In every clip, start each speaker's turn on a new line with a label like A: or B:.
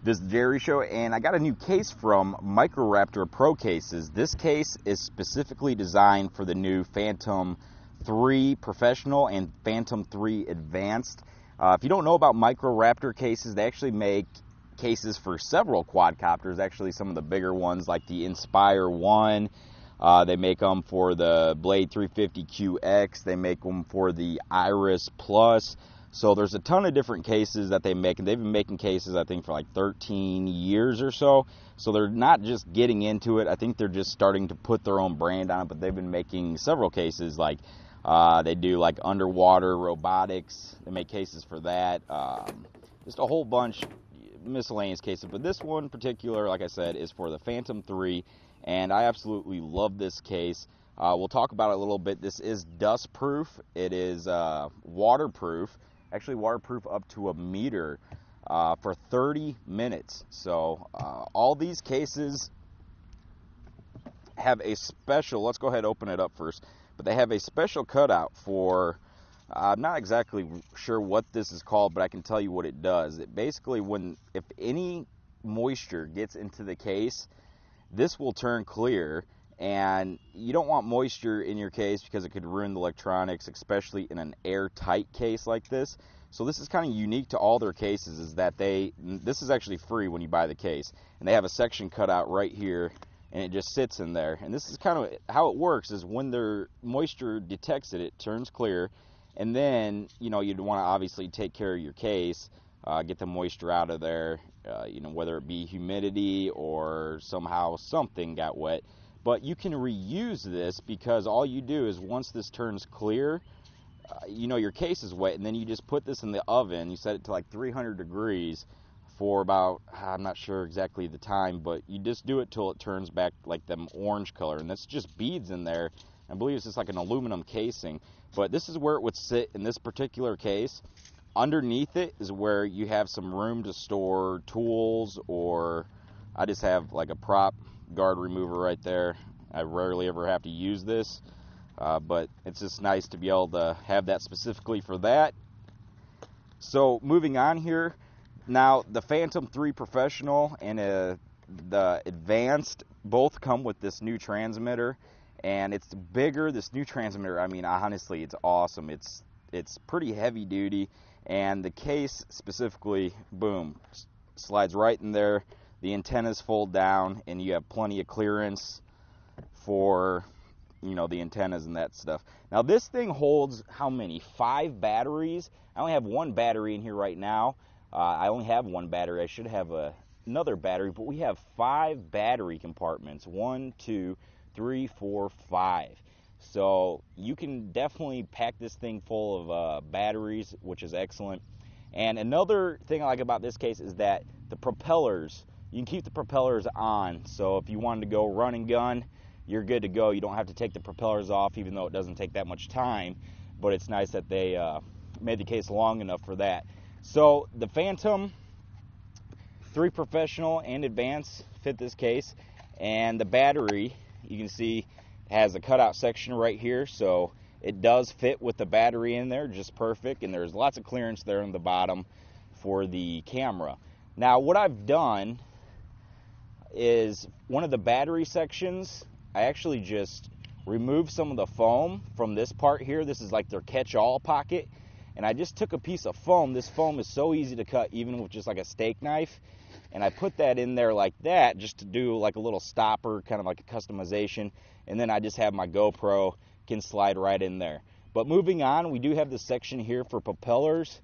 A: This is Jerry Show, and I got a new case from Microraptor Pro Cases. This case is specifically designed for the new Phantom 3 Professional and Phantom 3 Advanced. If you don't know about Microraptor cases, they actually make cases for several quadcopters, actually some of the bigger ones like the Inspire 1. They make them for the Blade 350QX. They make them for the Iris Plus. So there's a ton of different cases that they make, and they've been making cases, I think, for like 13 years or so. So they're not just getting into it. I think they're just starting to put their own brand on it, but they've been making several cases. Like they do like underwater robotics. They make cases for that. Just a whole bunch miscellaneous cases. But this one in particular, like I said, is for the Phantom 3, and I absolutely love this case. We'll talk about it a little bit. This is dust proof. It is waterproof. Actually waterproof up to 1 meter for 30 minutes. So all these cases have a special, let's go ahead and open it up first, but they have a special cutout for, I'm not exactly sure what this is called, but I can tell you what it does. It basically, if any moisture gets into the case, this will turn clear. And you don't want moisture in your case because it could ruin the electronics, especially in an airtight case like this. So this is kind of unique to all their cases, is that this is actually free when you buy the case. And they have a section cut out right here, and it just sits in there. And this is kind of how it works, is when their moisture detects it, it turns clear. And then, you know, you'd want to obviously take care of your case, get the moisture out of there, you know, whether it be humidity or somehow something got wet. But you can reuse this, because all you do is once this turns clear, you know your case is wet, and then you just put this in the oven. You set it to like 300 degrees for about, I'm not sure exactly the time, but you just do it till it turns back like them orange color. And that's just beads in there. I believe it's just like an aluminum casing. But this is where it would sit in this particular case. Underneath it is where you have some room to store tools, or I just have like a prop guard remover right there. I rarely ever have to use this, but it's just nice to be able to have that specifically for that. So moving on here, now the Phantom 3 Professional and the Advanced both come with this new transmitter, and it's bigger. This new transmitter, I mean, honestly, it's awesome. It's pretty heavy duty, and the case specifically, boom, slides right in there. The antennas fold down, and you have plenty of clearance for, you know, the antennas and that stuff. Now this thing holds how many? 5 batteries. I only have 1 battery in here right now. I only have 1 battery. I should have another battery, but we have 5 battery compartments. 1, 2, 3, 4, 5. So you can definitely pack this thing full of batteries, which is excellent. And another thing I like about this case is that the propellers, you can keep the propellers on. So if you wanted to go run and gun, you're good to go. You don't have to take the propellers off, even though it doesn't take that much time. But it's nice that they made the case long enough for that. So the Phantom 3 Professional and Advanced fit this case. And the battery, you can see, has a cutout section right here. So it does fit with the battery in there just perfect. And there's lots of clearance there on the bottom for the camera. Now what I've done is, one of the battery sections, I actually just removed some of the foam from this part here. This is like their catch-all pocket, and I just took a piece of foam. This foam is so easy to cut even with just like a steak knife, and I put that in there like that just to do like a little stopper, kind of like a customization. And then I just have my GoPro can slide right in there. But moving on, we do have this section here for propellers,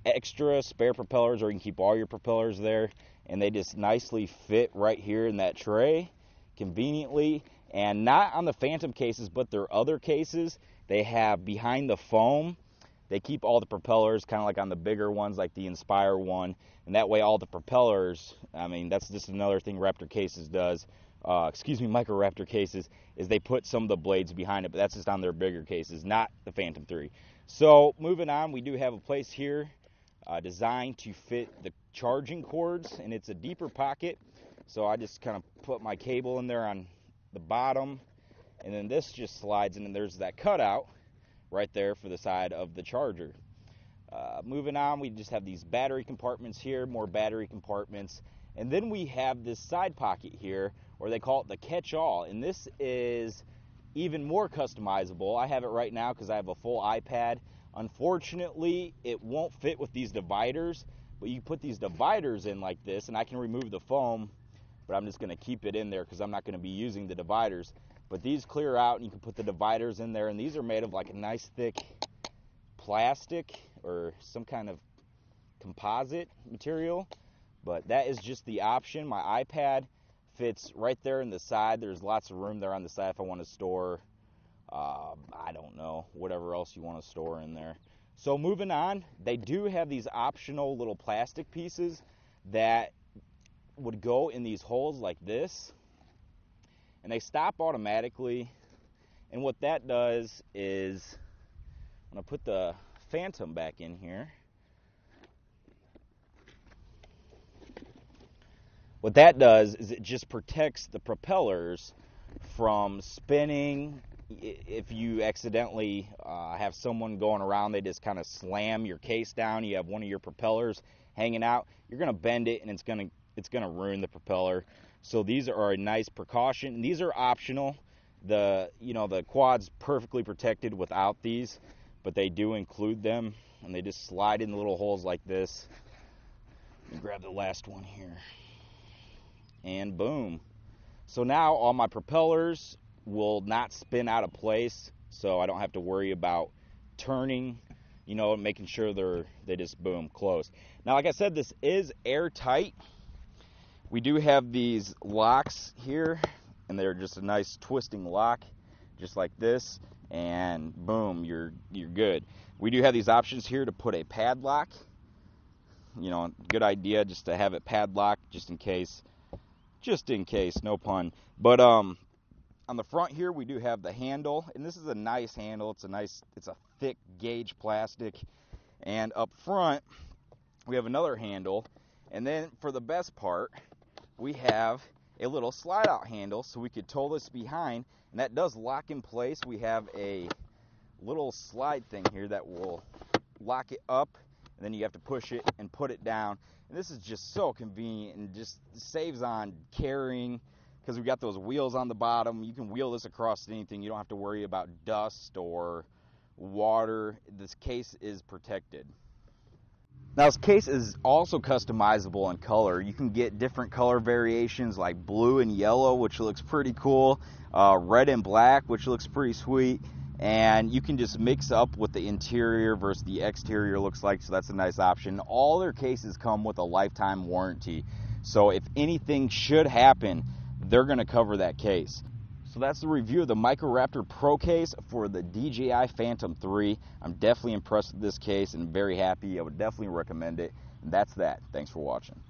A: extra spare propellers, or you can keep all your propellers there, and they just nicely fit right here in that tray conveniently. And not on the Phantom cases, but their other cases, they have behind the foam, they keep all the propellers kind of like on the bigger ones like the Inspire 1, and that way all the propellers, I mean, that's just another thing Raptor cases does, Microraptor cases, is they put some of the blades behind it, but that's just on their bigger cases, not the Phantom 3. So moving on, we do have a place here designed to fit the charging cords, and it's a deeper pocket. So I just kind of put my cable in there on the bottom, and then this just slides in, and there's that cutout right there for the side of the charger. Moving on, we just have these battery compartments here, more battery compartments. And then we have this side pocket here, or they call it the catch-all. And this is even more customizable. I have it right now because I have a full iPad. Unfortunately, it won't fit with these dividers, but you put these dividers in like this, and I can remove the foam, but I'm just going to keep it in there because I'm not going to be using the dividers. But these clear out, and you can put the dividers in there, and these are made of like a nice thick plastic or some kind of composite material. But that is just the option. My iPad fits right there in the side. There's lots of room there on the side if I want to store, I don't know, whatever else you want to store in there. So moving on, they do have these optional little plastic pieces that would go in these holes like this. And they stop automatically. And what that does is, I'm going to put the Phantom back in here. What that does is it just protects the propellers from spinning. If you accidentally have someone going around, they just kind of slam your case down, you have one of your propellers hanging out, you're going to bend it and it's going to ruin the propeller. So these are a nice precaution. And these are optional. The quad's perfectly protected without these, but they do include them, and they just slide in the little holes like this. Let me grab the last one here. And boom. So now all my propellers will not spin out of place, so I don't have to worry about turning, making sure they just boom, close. Now, like I said, this is airtight. We do have these locks here, and they're just a nice twisting lock, just like this, and boom, you're good. We do have these options here to put a padlock. Good idea just to have it padlocked just in case, no pun. But on the front here, we do have the handle, and this is a nice handle. It's a thick gauge plastic. And up front, we have another handle. And then for the best part, we have a little slide out handle, so we could tow this behind, and that does lock in place. We have a little slide thing here that will lock it up, and then you have to push it and put it down. And this is just so convenient and just saves on carrying, because we've got those wheels on the bottom. You can wheel this across anything. You don't have to worry about dust or water. This case is protected. Now, this case is also customizable in color. You can get different color variations like blue and yellow, which looks pretty cool, red and black, which looks pretty sweet, and you can just mix up what the interior versus the exterior looks like, so that's a nice option. All their cases come with a lifetime warranty, so if anything should happen, they're going to cover that case. So that's the review of the Microraptor Pro case for the DJI Phantom 3. I'm definitely impressed with this case and very happy. I would definitely recommend it. And that's that. Thanks for watching.